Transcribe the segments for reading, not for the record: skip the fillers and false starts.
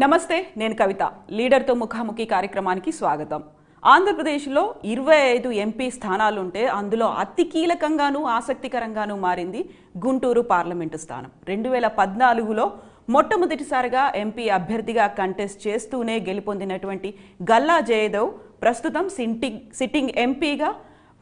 నమస్తే, నేను కవిత. లీడర్తో ముఖాముఖి కార్యక్రమానికి స్వాగతం. ఆంధ్రప్రదేశ్లో 25 ఎంపీ స్థానాలుంటే అందులో అతి కీలకంగానూ ఆసక్తికరంగానూ మారింది గుంటూరు పార్లమెంటు స్థానం. 2014లో మొట్టమొదటిసారిగా ఎంపీ అభ్యర్థిగా కంటెస్ట్ చేస్తూనే గెలుపొందినటువంటి గల్లా జయదేవ్ ప్రస్తుతం సిట్టింగ్ ఎంపీగా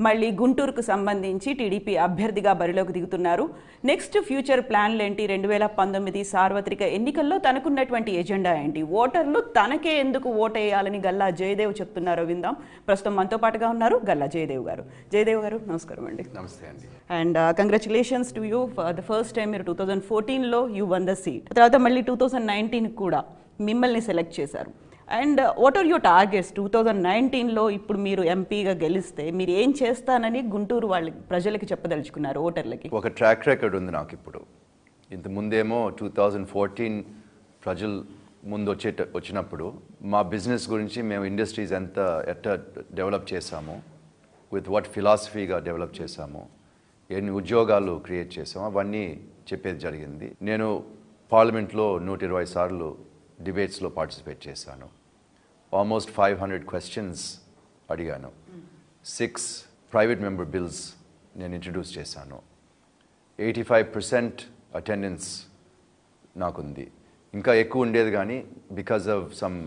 మళ్ళీ గుంటూరుకు సంబంధించి టీడీపీ అభ్యర్థిగా బరిలోకి దిగుతున్నారు. నెక్స్ట్ ఫ్యూచర్ ప్లాన్లు ఏంటి? 2019 సార్వత్రిక ఎన్నికల్లో తనకున్నటువంటి ఎజెండా ఏంటి? ఓటర్లు తనకే ఎందుకు ఓటేయాలని గల్లా జయదేవ్ చెప్తున్నారో విందాం. ప్రస్తుతం మనతో పాటుగా ఉన్నారు గల్లా జయదేవ్ గారు. జయదేవ్ గారు, నమస్కారం అండి. నమస్తే అండి. And congratulations to you. For the first time మీరు 2014లో యూ వన్ ద సీట్, తర్వాత మళ్ళీ 2019 కూడా మిమ్మల్ని సెలెక్ట్ చేశారు. And what are your targets? 2019లో ఇప్పుడు మీరు ఎంపీగా గెలిస్తే మీరు ఏం చేస్తానని గుంటూరు ప్రజలకి చెప్పదలుచుకున్నారు, ఓటర్లకి? ఒక ట్రాక్ రికార్డ్ ఉంది నాకు ఇప్పుడు. ఇంత ముందేమో 2014 ప్రజలు ముందు వచ్చినప్పుడు మా బిజినెస్ గురించి మేము ఇండస్ట్రీస్ ఎట్లా డెవలప్ చేసాము, విత్ వాట్ ఫిలాసఫీగా డెవలప్ చేసాము, ఎన్ని ఉద్యోగాలు క్రియేట్ చేసాము, అవన్నీ చెప్పేది జరిగింది. నేను పార్లమెంట్లో 120 సార్లు డిబేట్స్లో పార్టిసిపేట్ చేశాను. ఆల్మోస్ట్ 500 క్వశ్చన్స్ అడిగాను. 6 ప్రైవేట్ మెంబర్ బిల్స్ నేను ఇంట్రడ్యూస్ చేశాను. 85% అటెండెన్స్ నాకుంది. ఇంకా ఎక్కువ ఉండేది కానీ బికాజ్ ఆఫ్ సమ్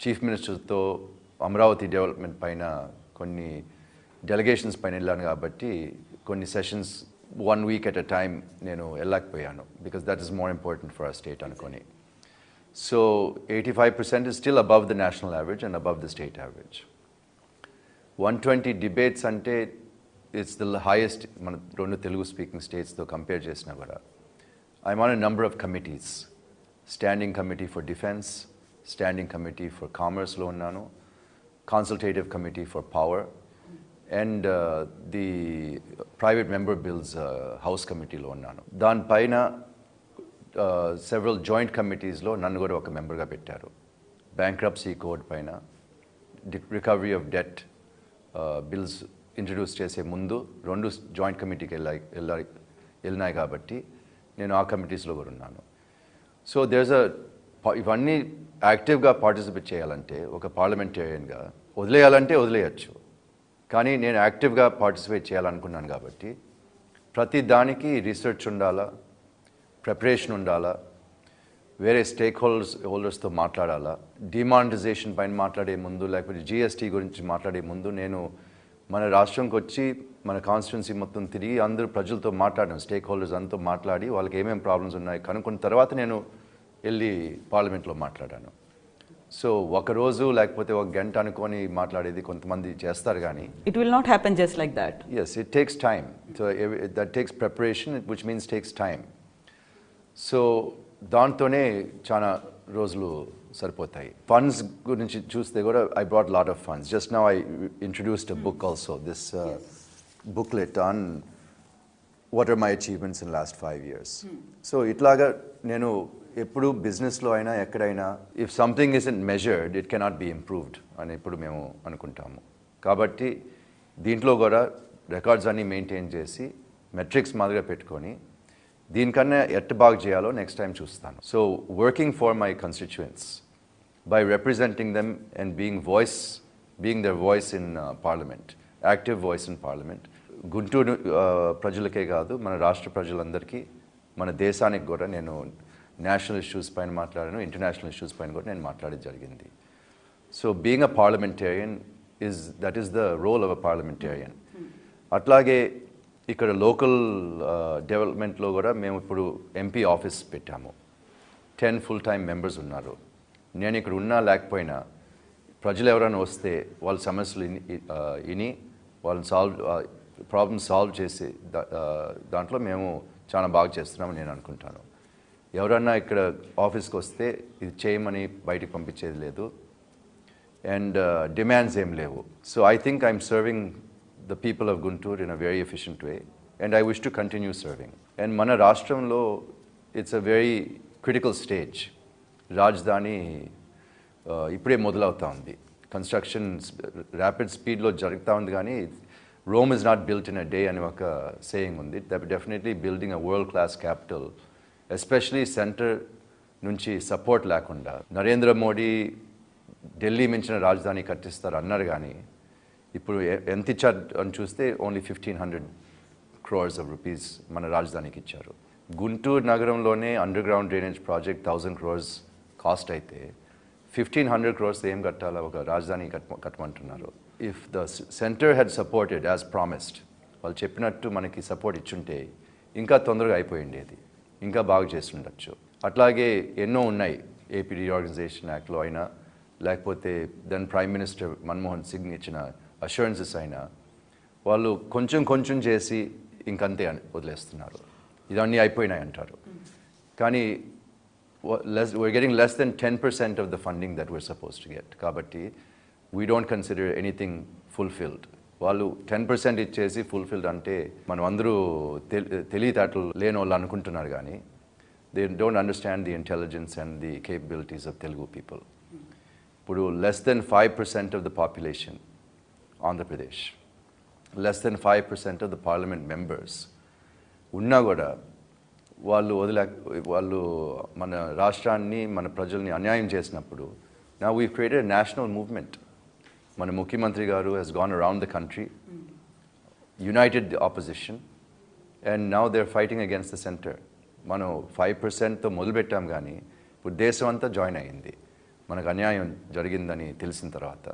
చీఫ్ మినిస్టర్తో అమరావతి డెవలప్మెంట్ పైన కొన్ని డెలిగేషన్స్ పైన వెళ్ళాను కాబట్టి కొన్ని sessions 1 week at a time నేను వెళ్ళలేకపోయాను. Because that is more important for our state అనుకొని. So 85% is still above the national average and above the state average. 120 debates ante it's the highest mana rendu Telugu speaking states tho compare chesina kuda. I'm on a number of committees. Standing committee for defense, standing committee for commerce lo unnanu, consultative committee for power, and the private member bills house committee lo unnanu. Dan paina several joint కమిటీస్లో నన్ను కూడా ఒక మెంబర్గా పెట్టారు. Bankruptcy code పైన, recovery of debt bills introduce చేసే ముందు 2 joint కమిటీకి వెళ్ళినాయి కాబట్టి నేను ఆ కమిటీస్లో కూడా ఉన్నాను. సో ఇవన్నీ యాక్టివ్గా పార్టిసిపేట్ చేయాలంటే ఒక పార్లమెంటేరియన్గా వదిలేయాలంటే వదిలేయచ్చు, కానీ నేను యాక్టివ్గా పార్టిసిపేట్ చేయాలనుకున్నాను కాబట్టి ప్రతి దానికి రీసెర్చ్ ఉండాలా, ప్రిపరేషన్ ఉండాలా, వేరే స్టేక్ హోల్డర్స్తో మాట్లాడాలా. డిమానిటైజేషన్ పైన మాట్లాడే ముందు, లేకపోతే జిఎస్టీ గురించి మాట్లాడే ముందు నేను మన రాష్ట్రంకి వచ్చి మన కాన్స్టిట్యున్సీ మొత్తం తిరిగి అందరూ ప్రజలతో మాట్లాడాను. స్టేక్ హోల్డర్స్ అంతా మాట్లాడి వాళ్ళకి ఏమేమి ప్రాబ్లమ్స్ ఉన్నాయి కనుక్కున్న తర్వాత నేను వెళ్ళి పార్లమెంట్లో మాట్లాడాను. సో ఒకరోజు లేకపోతే ఒక గంట అనుకొని మాట్లాడేది కొంతమంది చేస్తారు కానీ it will not happen just like that. Yes, it takes time. So that takes preparation, which means takes time. So దాంతోనే చాలా రోజులు సరిపోతాయి. ఫండ్స్ గురించి చూస్తే కూడా I brought lot of funds. Just now I introduced a book also, this booklet on what are my achievements in last 5 years. So ఇట్లాగా నేను ఎప్పుడు బిజినెస్లో అయినా ఎక్కడైనా if something is in measured it cannot be improved అని ఇప్పుడు మేము అనుకుంటాము. కాబట్టి దీంట్లో కూడా రికార్డ్స్ అన్నీ మెయింటైన్ చేసి మెట్రిక్స్ మాదిరిగా పెట్టుకొని దీనికన్నా ఎట్ట బాగా చేయాలో నెక్స్ట్ టైం చూస్తాను. So working for my constituents by representing them and being there voice in parliament, active voice in parliament. Guntur ప్రజలకే కాదు, మన రాష్ట్ర ప్రజలందరికీ, మన దేశానికి కూడా నేను నేషనల్ ఇష్యూస్ పైన మాట్లాడాను, ఇంటర్నేషనల్ ఇష్యూస్ పైన కూడా నేను మాట్లాడేది జరిగింది. So being a parliamentarian that is the role of a parliamentarian. అట్లాగే ఇక్కడ లోకల్ డెవలప్మెంట్లో కూడా మేము ఇప్పుడు ఎంపీ ఆఫీస్ పెట్టాము. 10 ఫుల్ టైం మెంబర్స్ ఉన్నారు. నేను ఇక్కడ ఉన్నా లేకపోయినా ప్రజలు ఎవరైనా వస్తే వాళ్ళ సమస్యలు విని వాళ్ళని ప్రాబ్లమ్స్ సాల్వ్ చేసి దాంట్లో మేము చాలా బాగా చేస్తున్నామని నేను అనుకుంటాను. ఎవరన్నా ఇక్కడ ఆఫీస్కి వస్తే ఇది చేయమని బయటికి పంపించేది లేదు, అండ్ డిమాండ్స్ ఏం లేవు. So I think I'm serving the people of Guntur in a very efficient way, and I wish to continue serving. And mana rashtramlo it's a very critical stage. Rajdhani ipude modalauta undi. Construction rapid speed lo jarugta undi gaani Rome is not built in a day ani oka saying undi. Definitely building a world class capital, especially center నుంచి support లేకుండా నరేంద్ర మోడీ ఢిల్లీ మించిన రాజధాని కట్టిస్తారు అన్నారు కానీ ఇప్పుడు ఎంత ఇచ్చారు అని చూస్తే ఓన్లీ 1,500 crores of rupees మన రాజధానికి ఇచ్చారు. గుంటూరు నగరంలోనే underground drainage project 1,000 crores cost అయితే 1,500 crores ఏం కట్టాలా, ఒక రాజధాని కట్టమంటున్నారు. If the centre had supported as promised, వాళ్ళు చెప్పినట్టు మనకి సపోర్ట్ ఇచ్చుంటే ఇంకా తొందరగా అయిపోయిండేది, ఇంకా బాగా చేస్తుండొచ్చు. అట్లాగే ఎన్నో ఉన్నాయి, ఏపీ రీఆర్గనైజేషన్ యాక్ట్లో అయినా లేకపోతే then prime minister Manmohan Singh ఇచ్చిన అష్యూరెన్సెస్ అయినా వాళ్ళు కొంచెం కొంచెం చేసి ఇంకంతే అని వదిలేస్తున్నారు, ఇవన్నీ అయిపోయినాయి అంటారు. కానీ we're getting less than 10% of the funding that we're supposed to get. కాబట్టి we don't consider anything fulfilled. వాళ్ళు 10% ఇచ్చేసి ఫుల్ఫిల్డ్ అంటే మనం అందరూ తెలివితేటలు లేని వాళ్ళు అనుకుంటున్నారు కానీ they don't understand the intelligence and the capabilities of Telugu people. ఇప్పుడు less than 5% of the population, Andhra Pradesh, less than 5% of the parliament members ఉన్నా కూడా వాళ్ళు మన రాష్ట్రాన్ని మన ప్రజల్ని అన్యాయం చేసినప్పుడు now we've created a national movement. మన ముఖ్యమంత్రి గారు has gone around the country, united the opposition, and now they're fighting against the center. మనం 5%తో మొదలుపెట్టాం కానీ ఇప్పుడు దేశం అంతా జాయిన్ అయ్యింది మనకు అన్యాయం జరిగిందని తెలిసిన తర్వాత.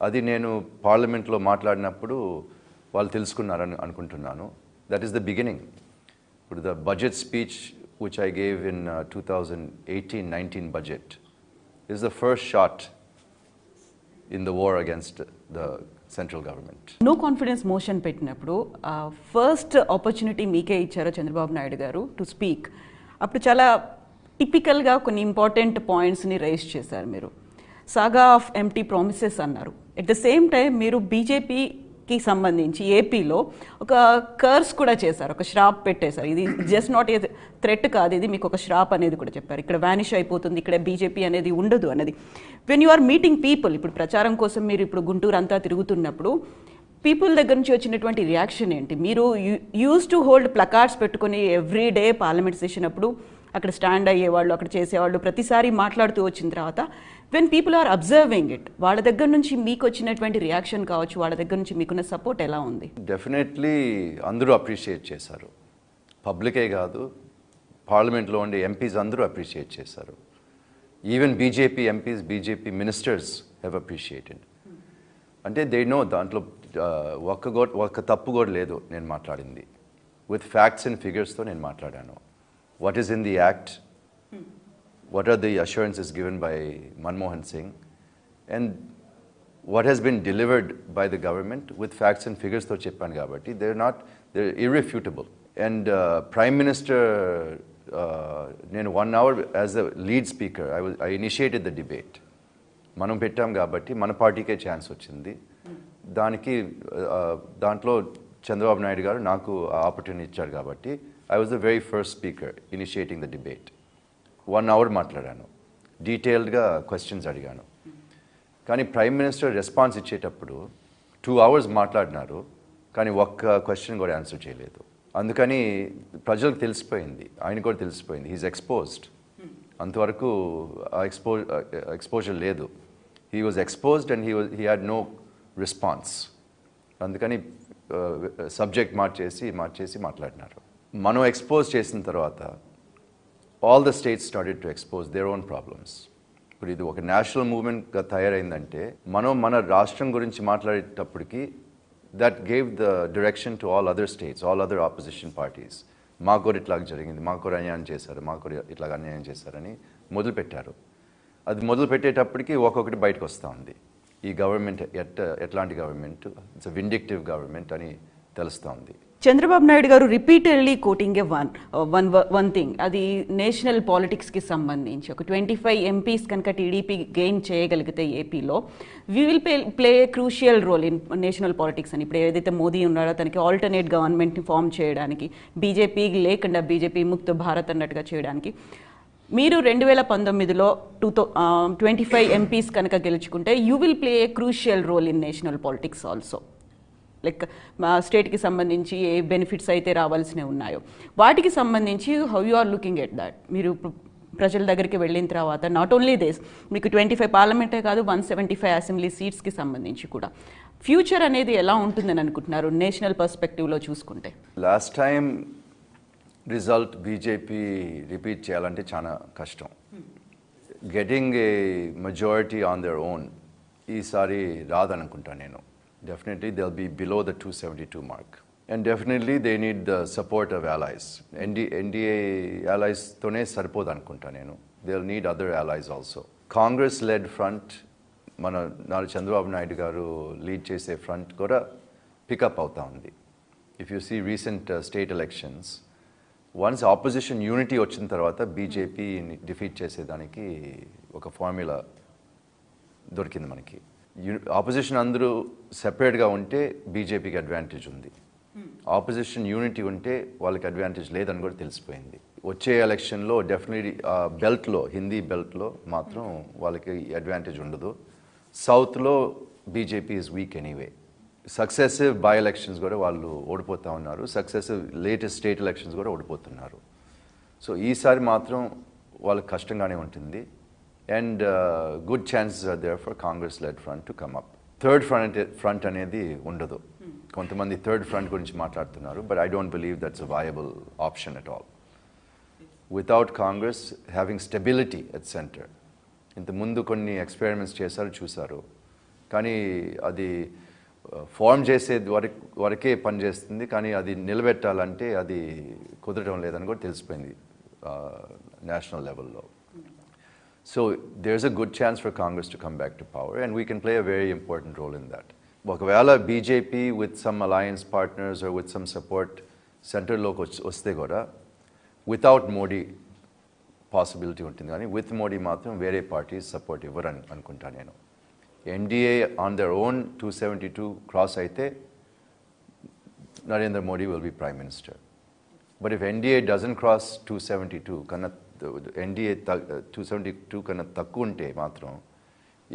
అది నేను పార్లమెంట్లో మాట్లాడినప్పుడు వాళ్ళు తెలుసుకున్నారని అనుకుంటున్నాను. That is the beginning. ఇప్పుడు the budget speech which I gave in 2018-19 budget is the first shot in the war against the central government. No confidence motion పెట్టినప్పుడు ఫస్ట్ ఆపర్చునిటీ మీకే ఇచ్చారో చంద్రబాబు నాయుడు గారు టు స్పీక్. అప్పుడు చాలా టిపికల్గా కొన్ని ఇంపార్టెంట్ పాయింట్స్ని rise చేశారు మీరు. సాగా ఆఫ్ ఎంటీ ప్రామిసెస్ అన్నారు. ఎట్ ద సేమ్ టైం మీరు బీజేపీకి సంబంధించి ఏపీలో ఒక కర్స్ కూడా చేశారు, ఒక శ్రాప్ పెట్టేశారు. ఇది జస్ట్ నాట్ ఏ థ్రెట్ కాదు, ఇది మీకు ఒక శ్రాప్ అనేది కూడా చెప్పారు. ఇక్కడ వ్యానిష్ అయిపోతుంది, ఇక్కడ బీజేపీ అనేది ఉండదు అనేది. When you are meeting people, ఇప్పుడు ప్రచారం కోసం మీరు ఇప్పుడు గుంటూరు అంతా తిరుగుతున్నప్పుడు పీపుల్ దగ్గర నుంచి వచ్చినటువంటి రియాక్షన్ ఏంటి? మీరు యూజ్ టు హోల్డ్ ప్లకార్డ్స్ పెట్టుకొని ఎవ్రీ డే పార్లమెంట్ సెషన్ అప్పుడు అక్కడ స్టాండ్ అయ్యేవాళ్ళు, అక్కడ చేసేవాళ్ళు, ప్రతిసారి మాట్లాడుతూ వచ్చిన తర్వాత when people are observing it, వాళ్ళ దగ్గర నుంచి మీకు వచ్చినటువంటి రియాక్షన్ కావచ్చు, వాళ్ళ దగ్గర నుంచి మీకున్న సపోర్ట్ ఎలా ఉంది? డెఫినెట్లీ అందరూ అప్రిషియేట్ చేశారు. పబ్లికే కాదు, పార్లమెంట్లో ఉండే ఎంపీస్ అందరూ అప్రిషియేట్ చేశారు. Even BJP MPs, BJP ministers have appreciated. అంటే దే నో దాంట్లో ఒక్క తప్పు కూడా లేదు నేను మాట్లాడింది. విత్ ఫ్యాక్ట్స్ అండ్ ఫిగర్స్తో నేను మాట్లాడాను. What is in the act? What are the assurances given by Manmohan Singh? And what has been delivered by the government with facts and figures to Cheppan Gabati? They're irrefutable. And Prime Minister, in 1 hour as a lead speaker, I initiated the debate. Manam pettam Gabati, mana party ke chance ochindi. Daniki, dantlo Chandrababu Naidu garu naku opportunity icharu Gabati, I was the very first speaker initiating the debate. 1 hour మాట్లాడాను, డీటెయిల్డ్గా questions అడిగాను. కానీ prime minister response ఇచ్చేటప్పుడు 2 hours మాట్లాడినారు, కానీ ఒక్క question కూడా answer చేయలేదు. అందుకని ప్రజలకు తెలిసిపోయింది, ఆయన కూడా తెలిసిపోయింది, హీఈస్ ఎక్స్పోజ్డ్. అంతవరకు ఎక్స్పోజర్ లేదు. He was exposed and he had no response. అందుకని సబ్జెక్ట్ మార్చేసి మాట్లాడినారు. మనం ఎక్స్పోజ్ చేసిన తర్వాత all the states started to expose their own problems. ఇప్పుడు ఇది ఒక నేషనల్ మూవ్మెంట్గా తయారైందంటే మనం మన రాష్ట్రం గురించి మాట్లాడేటప్పటికి that gave the direction to all other states, all other opposition parties. మాకు కూడా ఇట్లాగ జరిగింది, మాకు కూడా అన్యాయం చేశారు, మాకు కూడా ఇట్లాగ అన్యాయం చేశారని మొదలుపెట్టారు. అది మొదలు పెట్టేటప్పటికి ఒక్కొక్కటి బయటకు వస్తూ ఉంది. ఈ గవర్నమెంట్ ఎట్లాంటి government, it's a vindictive government అని తెలుస్తూ ఉంది. Chandrababu Naidu garu repeatedly quoting one thing, అది నేషనల్ పాలిటిక్స్కి సంబంధించి ఒక 25 ఎంపీస్ కనుక టీడీపీ గెయిన్ చేయగలిగితే ఏపీలో we will play crucial role in national politics అని. ఇప్పుడు ఏదైతే మోదీ ఉన్నాడో తనకి ఆల్టర్నేట్ గవర్నమెంట్ని ఫామ్ చేయడానికి, బీజేపీ లేకుండా బీజేపీ ముక్త భారత్ అన్నట్టుగా చేయడానికి మీరు 2019లో 25 ఎంపీస్ కనుక గెలుచుకుంటే you will play a crucial role in national politics also. Like మా స్టేట్కి సంబంధించి ఏ బెనిఫిట్స్ అయితే రావాల్సినవి ఉన్నాయో వాటికి సంబంధించి how you are looking at that? మీరు ప్రజల దగ్గరికి వెళ్ళిన తర్వాత నాట్ ఓన్లీ దిస్ మీకు 25 పార్లమెంటే కాదు 175 అసెంబ్లీ సీట్స్కి సంబంధించి కూడా ఫ్యూచర్ అనేది ఎలా ఉంటుందని అనుకుంటున్నారు నేషనల్ పర్స్పెక్టివ్లో చూసుకుంటే? Last time result BJP repeat చేయాలంటే చాలా కష్టం. Getting a majority on their own ఈసారి రాదనుకుంటా నేను. Definitely they will be below the 272 mark. And definitely they need the support of allies. NDA allies tone sarpodu anukunta nenu. They'll need other allies also. Congress led front mana Nara Chandrababu Naidu garu lead chese front kuda pick up avuta undi. If you see recent state elections, once opposition unity vachin tarvata BJP defeat chese daniki oka formula dorikindi manaki. Opposition andru separate ga unte BJP ki advantage undi. Opposition unity ఉంటే వాళ్ళకి advantage లేదని కూడా తెలిసిపోయింది. వచ్చే ఎలక్షన్లో definitely బెల్ట్లో Hindi బెల్ట్లో మాత్రం వాళ్ళకి advantage ఉండదు. సౌత్లో BJP is weak anyway. Successive by elections కూడా వాళ్ళు ఓడిపోతూ ఉన్నారు. సక్సెసివ్ లేటెస్ట్ స్టేట్ ఎలక్షన్స్ కూడా ఓడిపోతున్నారు. సో ఈసారి మాత్రం వాళ్ళకి కష్టంగానే ఉంటుంది. And good chances are there for Congress led front to come up. Third front అనేది ఉండదు. కొంతమంది థర్డ్ ఫ్రంట్ గురించి మాట్లాడుతున్నారు, but I don't believe that's a viable option at all. Without Congress having stability at centre. ఇంతకుముందు కొన్ని ఎక్స్పెరిమెంట్స్ చూసారు, కానీ అది ఫార్మ్ చేసేది వరకే పనిచేస్తుంది, కానీ అది నిలబెట్టాలంటే అది కుదరడం లేదని కూడా తెలిసిపోయింది నేషనల్ లెవెల్లో. So there is a good chance for Congress to come back to power, and we can play a very important role in that. ఒకవేళ BJP with some alliance partners or with some support సెంటర్లోకి వస్తే కూడా without Modi possibility ఉంటుంది, కానీ with Modi మాత్రం వేరే parties support ఇవ్వరు అనుకుంటా నేను. NDA on their own 272 cross అయితే Narendra Modi will be prime minister. But if NDA doesn't cross 272 కన్నా ఎన్డీఏ 272 కన్నా తక్కువ ఉంటే మాత్రం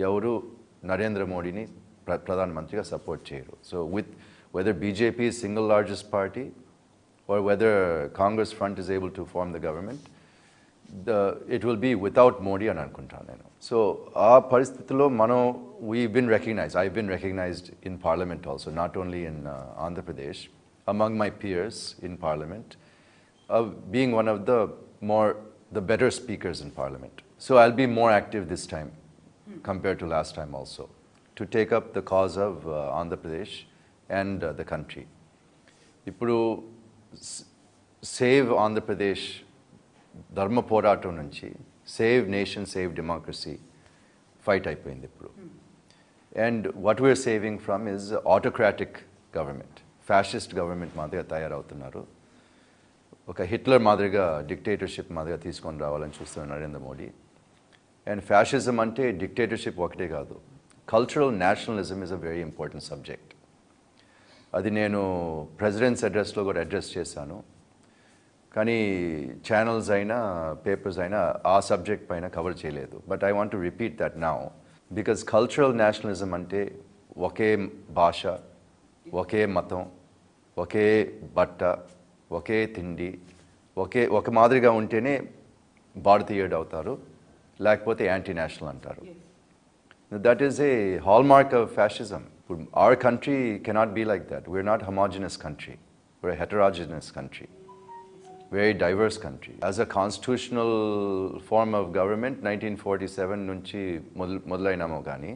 ఎవరు నరేంద్ర మోడీని ప్రధానమంత్రిగా సపోర్ట్ చేయరు. So with whether BJP is single largest party or whether Congress front is able to form the government, it will be without Modi అని అనుకుంటాను నేను. సో ఆ పరిస్థితిలో మనం I've been recognized in parliament also, not only in Andhra Pradesh, among my peers in parliament, being one of the better speakers in parliament. So I'll be more active this time compared to last time also, to take up the cause of Andhra Pradesh and the country. ఇప్పుడు save Andhra Pradesh ధర్మ పోరాటం నుంచి save nation save democracy fight అయిపోయింది ఇప్పుడు. And what we are saving from is autocratic government, fascist government మాదిరిగా తయారవుతున్నారు. ఒక Hitler మాదిరిగా డిక్టేటర్షిప్ మాదిరిగా తీసుకొని రావాలని చూస్తున్నారు నరేంద్ర మోడీ. అండ్ ఫ్యాసిజం అంటే డిక్టేటర్షిప్ ఒకటే కాదు, cultural nationalism is a very important subject. అది నేను ప్రెసిడెంట్స్ అడ్రస్లో కూడా అడ్రస్ చేశాను, కానీ ఛానల్స్ అయినా పేపర్స్ అయినా ఆ సబ్జెక్ట్ పైన కవర్ చేయలేదు. But I want to repeat that now, because cultural nationalism అంటే ఒకే భాష, ఒకే మతం, ఒకే బట్ట, ఒకే తిండి, ఒక మాదిరిగా ఉంటేనే భారతీయుడు అవుతారు, లేకపోతే యాంటీ నేషనల్ అంటారు. That is a hallmark of fascism. Our country cannot be like that. We're not a homogeneous country. We're a heterogeneous country, very diverse country. As a constitutional form of government, 1947 nunchi modalainamo gani,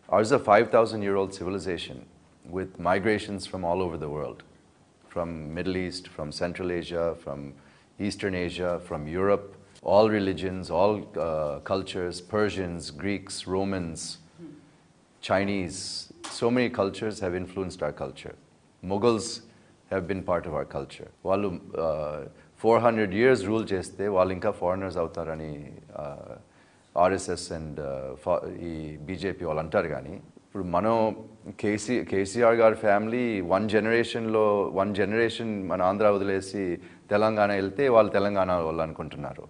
ours is a 5,000-year-old civilization with migrations from all over the world, from Middle East, from Central Asia, from Eastern Asia, from Europe. All religions, all cultures, Persians, Greeks, Romans, Chinese, so many cultures have influenced our culture. Mughals have been part of our culture. Wallu 400 years rule cheste, wallu inka foreigners avtarani RSS and BJP వాళ్ళు అంటారు. కానీ ఇప్పుడు మనం కేసీఆర్ గారి family one generation మన ఆంధ్ర వదిలేసి తెలంగాణ వెళ్తే వాళ్ళు తెలంగాణ వాళ్ళు అనుకుంటున్నారు.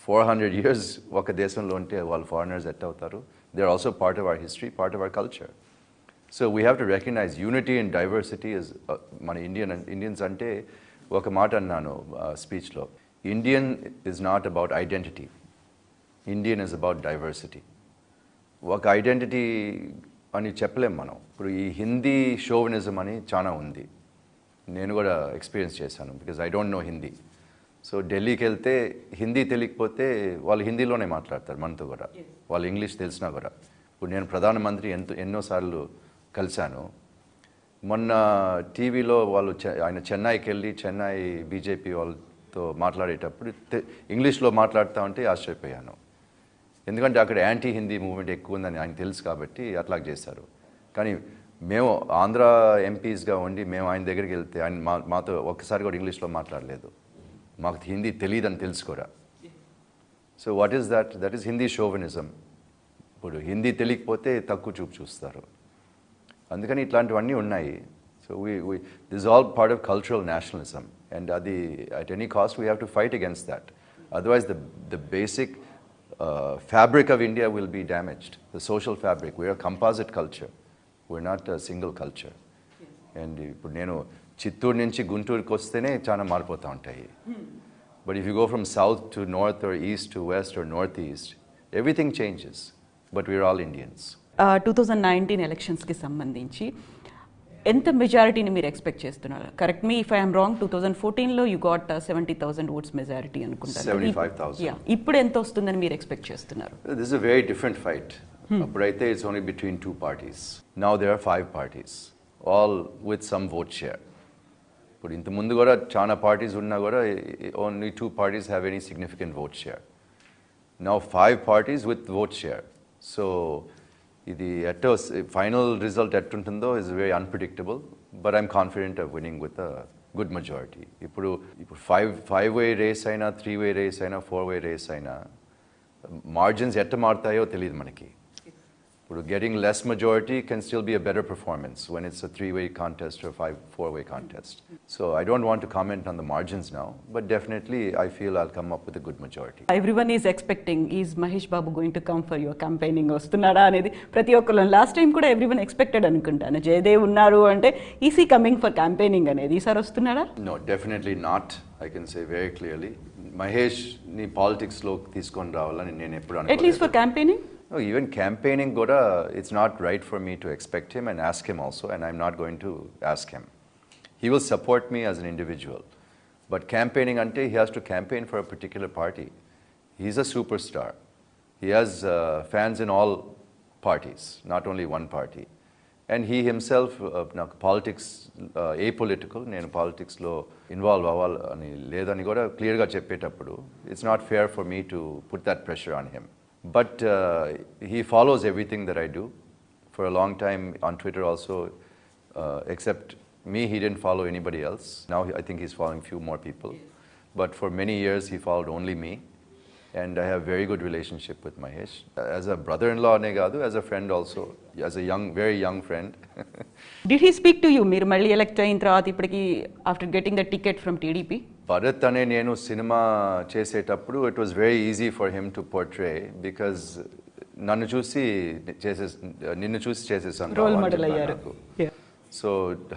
400 years ఒక దేశంలో ఉంటే వాళ్ళు ఫారినర్స్ ఎట్ అవుతారు. They are also part of our history, part of our culture. So we have to recognise unity and diversity is మన ఇండియన్స్ అంటే ఒక మాట అన్నాను స్పీచ్లో, Indian is not about identity. Indian is about diversity. ఒక identity అని చెప్పలేం మనం. ఇప్పుడు ఈ హిందీ షోవినిజం అని చాలా ఉంది. నేను కూడా ఎక్స్పీరియన్స్ చేశాను because I don't know Hindi. So ఢిల్లీకి వెళ్తే హిందీ తెలియకపోతే వాళ్ళు హిందీలోనే మాట్లాడతారు మనతో కూడా, వాళ్ళు ఇంగ్లీష్ తెలిసినా కూడా. ఇప్పుడు నేను ప్రధానమంత్రి ఎన్నోసార్లు కలిశాను. మొన్న టీవీలో వాళ్ళు ఆయన చెన్నైకి వెళ్ళి చెన్నై బీజేపీ వాళ్ళతో మాట్లాడేటప్పుడు ఇంగ్లీష్లో మాట్లాడుతూ ఉంటే ఆశ్చర్యపోయాను. ఎందుకంటే అక్కడ యాంటీ హిందీ మూవ్మెంట్ ఎక్కువ ఉందని ఆయన తెలుసు కాబట్టి అట్లా చేశారు. కానీ మేము ఆంధ్ర ఎంపీస్గా ఉండి మేము ఆయన దగ్గరికి వెళ్తే ఆయన మాతో ఒక్కసారి కూడా ఇంగ్లీష్లో మాట్లాడలేదు. మాకు హిందీ తెలియదని తెలుసు కూడా. So what is that? That is Hindi chauvinism. ఇప్పుడు హిందీ తెలియకపోతే తక్కువ చూపు చూస్తారు. అందుకని ఇట్లాంటివన్నీ ఉన్నాయి. So this all part of cultural nationalism and అది at any cost we have to fight against that. Otherwise the basic fabric of India will be damaged. The social fabric. We are a composite culture. We're not a single culture. And ఇప్పుడు నేను చిత్తూరు నుంచి గుంటూరుకి వస్తేనే చాలా మారిపోతూ ఉంటాయి. But if you go from south to north or east to west or northeast, everything changes. But we're all Indians. 2019 ఎలక్షన్స్కి సంబంధించి ఎంత మెజారిటీని మీరు ఎక్స్పెక్ట్ చేస్తున్నారు? Correct me if I'm wrong. 2014లో యూ గాట్ 70,000 ఓట్స్ మెజారిటీ అనుకుంటాను. 75,000. ఇప్పుడు ఎంత వస్తుందని మీరు ఎక్స్పెక్ట్ చేస్తున్నారు? This is a very different fight. అప్పుడైతే it's only between two parties. Now there are 5 parties, all with some vote share. ఇప్పుడు ఇంత ముందు కూడా చాలా పార్టీస్ ఉన్నా కూడా only 2 parties have any significant vote share. Now 5 parties with vote share. So ఇది ఎట్ ఫైనల్ రిజల్ట్ ఎట్టుంటుందో is very unpredictable, but I'm confident of winning with a good majority. ఇప్పుడు 5-way రేస్ అయినా 3-way రేస్ అయినా 4-way race అయినా margins ఎట్ట మారుతాయో తెలియదు మనకి. ఇప్పుడు getting less majority can still be a better performance when it's a 3-way contest or 4-way contest. So I don't want to comment on the margins now, but definitely I feel I'll come up with a good majority. Everyone is expecting, is Mahesh Babu going to come for your campaigning? వస్తున్నాడా అనేది ప్రతి ఒక్కరు last time కూడా everyone expected అనుకుంటాను. జయదేవ్ ఉన్నారు అంటే is he coming for campaigning అనేది ఈసారి వస్తున్నాడా? No, definitely not. I can say very clearly. Mahesh ని పాలిటిక్స్ లో తీసుకొని రావాలని నేను ఎప్పుడు అనుకోలేదు. At least for campaigning? No, even campaigning kuda, it's not right for me to expect him and ask him also, and I'm not going to ask him. He will support me as an individual. But campaigning ante, he has to campaign for a particular party. He's a superstar. He has fans in all parties, not only one party. And he himself, politics, apolitical, nenu politics lo involve avalani ledani kuda clear ga cheppetappudu, it's not fair for me to put that pressure on him. But he follows everything that I do. For a long time on Twitter also, except me, he didn't follow anybody else. Now I think he's following few more people. But for many years he followed only me. And I have very good relationship with Mahesh. As a brother-in-law ane kaadu, as a friend also, as a very young friend. Did he speak to you? Meer malli elect ayin tarvata ippudiki after getting the ticket from TDP? Bharat అనే నేను cinema చేసేటప్పుడు it was very easy for him to portray because నిన్ను చూసి చేసేసాను. Role model అయ్యారు. So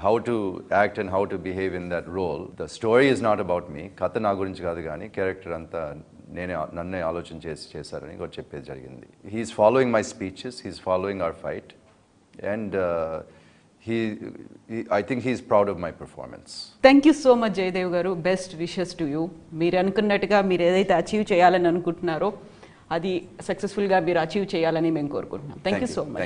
how to act and how to behave in that role. The story is not about me. కథ నా గురించి కాదు కానీ క్యారెక్టర్ అంతా నన్నే ఆలోచన చేశారని కూడా చెప్పేది జరిగింది. He's following my speeches, he's following our fight and I think he's proud of my performance. Thank you so much, Jayadev garu. Best wishes to you. మీరు అనుకున్నట్టుగా మీరు ఏదైతే అచీవ్ చేయాలని అనుకుంటున్నారో అది సక్సెస్ఫుల్గా మీరు అచీవ్ చేయాలని మేము కోరుకుంటున్నాం. Thank you so much.